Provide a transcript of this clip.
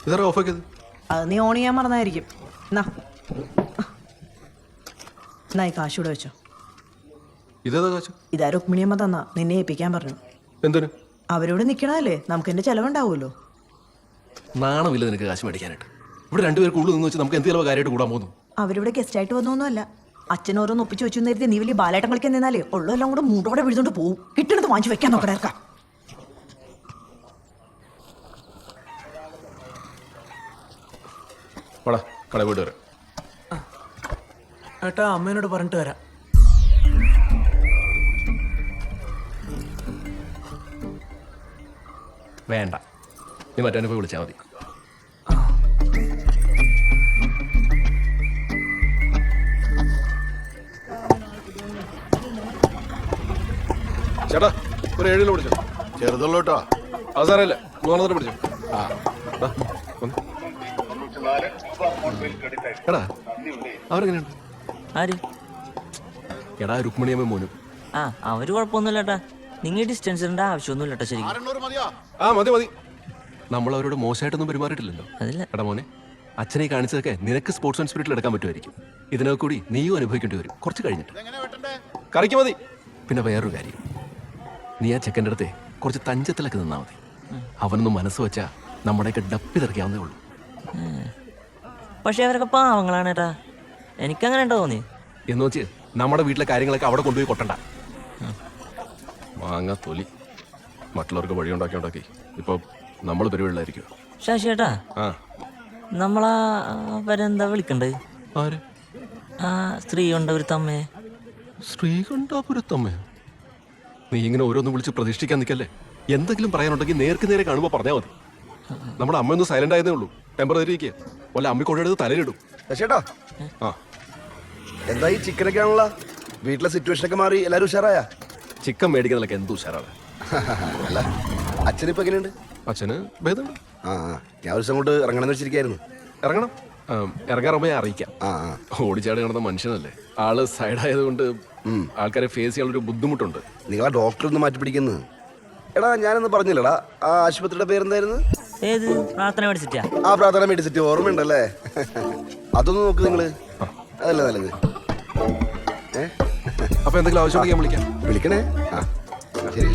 ഇതാ ഓഫ് ആക്കിയത്? അത് നീ ഓൺ ചെയ്യാൻ മറന്നായിരിക്കും. എന്നായി കാശ് ഇവിടെ വെച്ചോ. ഇതേതാ കാശ്? ഇതാ രുക്മിണിയമ്മ തന്നാ, നിന്നെ ഏൽപ്പിക്കാൻ പറഞ്ഞു. എന്തിനു? അവരോട് നിൽക്കണല്ലേ, നമുക്ക് എന്റെ ചെലവുണ്ടാവുമല്ലോ. നാണമില്ല നിനക്ക് കാശ് മേടിക്കാനായിട്ട്? ഇവിടെ രണ്ടുപേർ കൂടുതൽ നിന്ന് വെച്ച് നമുക്ക് എന്ത് ചിലവ് കാര്യമായിട്ട് കൂടാൻ പോകുന്നു? അവരിവിടെ ഗസ്റ്റ് ആയിട്ട് വന്നൊന്നുമല്ല. അച്ഛനോരോന്ന് ഒപ്പിച്ച് വെച്ചു നേരത്തെ നീ വലിയ ബാലേട്ടം കളിക്കാൻ നിന്നാലേ ഉള്ളതെല്ലാം കൂടെ മൂടോടെ വിഴുന്നോണ്ട് പോവും. കിട്ടണത് വാങ്ങിച്ചു വെക്കാൻ നോക്കണേർക്കാം. വാടാ, കട പോയിട്ട് വരാം. ഏട്ടാ, അമ്മേനോട് പറഞ്ഞിട്ട് വരാം. വേണ്ട, നീ മറ്റേ പോയി വിളിച്ചാൽ മതി. ചേട്ടാ, ഒരു 7 കിലോ പിടിച്ചോ. ചെറുതുള്ളൂ കേട്ടോ. അത് സാറല്ല, 3 പിടിച്ചോ. എടാ, അവരെങ്ങനെയുണ്ട്? ആര്? എടാ, രുക്മിണിയമ്മ മോനും. ആ, അവര് കുഴപ്പമൊന്നുമില്ല ഏട്ടാ. നിങ്ങൾ ഡിസ്റ്റൻസിന്റെ ആവശ്യമൊന്നുമില്ല കേട്ടോ. ശരിക്കും മതി മതി. നമ്മൾ അവരോട് മോശമായിട്ടൊന്നും പെരുമാറിയിട്ടില്ലല്ലോ. അതില്ല. എടാ മോനെ, അച്ഛനെ കാണിച്ചതൊക്കെ നിനക്ക് സ്പോർട്സ് ആൻഡ് സ്പിരിറ്റിൽ എടുക്കാൻ പറ്റുമായിരിക്കും. ഇതിനൊക്കെ കൂടി നീയും അനുഭവിക്കേണ്ടി വരും കുറച്ച് കഴിഞ്ഞിട്ട്. കറിക്ക് മതി. പിന്നെ വേറൊരു കാര്യം, നീ ആ ചെക്കൻ്റെ അടുത്ത് കുറച്ച് തഞ്ചത്തിലൊക്കെ നിന്നാ മതി. അവനൊന്നും മനസ്സ് വെച്ചാ നമ്മുടെയൊക്കെ ഡപ്പി തെറിക്കാവുന്നേ ഉള്ളൂ. പക്ഷെ അവരൊക്കെ പാവങ്ങളാണ് ഏട്ടാ. എനിക്കങ്ങനെ ഉണ്ടോ തോന്നി എന്ന് വെച്ച് നമ്മുടെ വീട്ടിലെ കാര്യങ്ങളൊക്കെ അവിടെ കൊണ്ടുപോയി കൊട്ടണ്ട. മാങ്ങ തൊലി മറ്റുള്ളവർക്ക് വഴിയുണ്ടാക്കി ഇപ്പൊ നമ്മൾ പരിപാടിയിലായിരിക്കും. ശശി ഏട്ടാ, നമ്മളാ അവരെന്താ വിളിക്കണ്ടേ? ആര്? ആ സ്ത്രീ ഉണ്ട് ഒരു തമ്മയെ. ശ്രീകണ്ഠാപുരത്തമ്മയോ? നീ ഇങ്ങനെ ഓരോന്നും വിളിച്ച് പ്രതിഷ്ഠിക്കാൻ നിൽക്കല്ലേ. എന്തെങ്കിലും പറയാനുണ്ടെങ്കിൽ നേർക്ക് നേരെ കാണുമ്പോൾ പറഞ്ഞാൽ മതി. നമ്മുടെ അമ്മയൊന്ന് സൈലന്റ് ആയതേ ഉള്ളൂ. ടെമ്പററി ഇരിക്കുക. വല്ല അമ്മ കൊണ്ടെടുത്ത് തലയിലിടും. ചേട്ടാ, എന്താ ഈ ചിക്കനൊക്കെ ആണല്ലോ? വീട്ടിലെ സിറ്റുവേഷൻ ഒക്കെ മാറി എല്ലാരും ഉഷാറായ? ചിക്കൻ മേടിക്കുന്നതിലൊക്കെ എന്ത് ഉഷാറാണ്. അല്ല, അച്ഛനിപ്പോ എങ്ങനെയുണ്ട്? അച്ഛന് ഭേദമുണ്ട്. ഞാൻ ഒരു ദിവസം കൊണ്ട് ഇറങ്ങണമെന്ന് വെച്ചിരിക്കായിരുന്നു. ഇറങ്ങണം. ഇറങ്ങാറുമ്പോ ഞാൻ അറിയിക്കാം. ഓടിച്ചാടി നടന്ന മനുഷ്യനല്ലേ ആള്. സൈഡായത് കൊണ്ട് ആൾക്കാരെ ഫേസ് ചെയ്യാനുള്ളൊരു ബുദ്ധിമുട്ടുണ്ട്. നിങ്ങളാ ഡോക്ടർ ഒന്ന് മാറ്റി പിടിക്കുന്നത്. എടാ, ഞാനൊന്ന് പറഞ്ഞില്ലടാ, ആ ആശുപത്രിയുടെ പേരെന്തായിരുന്നു? ഏത്? പ്രാർത്ഥന മേടിച്ചിട്ടാ? ആ, പ്രാർത്ഥന മെഡിസിറ്റി. ഓർമ്മയുണ്ടല്ലേ? അതൊന്ന് നോക്ക് നിങ്ങള്. അതല്ലേ നല്ലത്. അപ്പൊ എന്തെങ്കിലും ആവശ്യമുണ്ടെങ്കിൽ ഞാൻ വിളിക്കാം. വിളിക്കണേ. ശരി.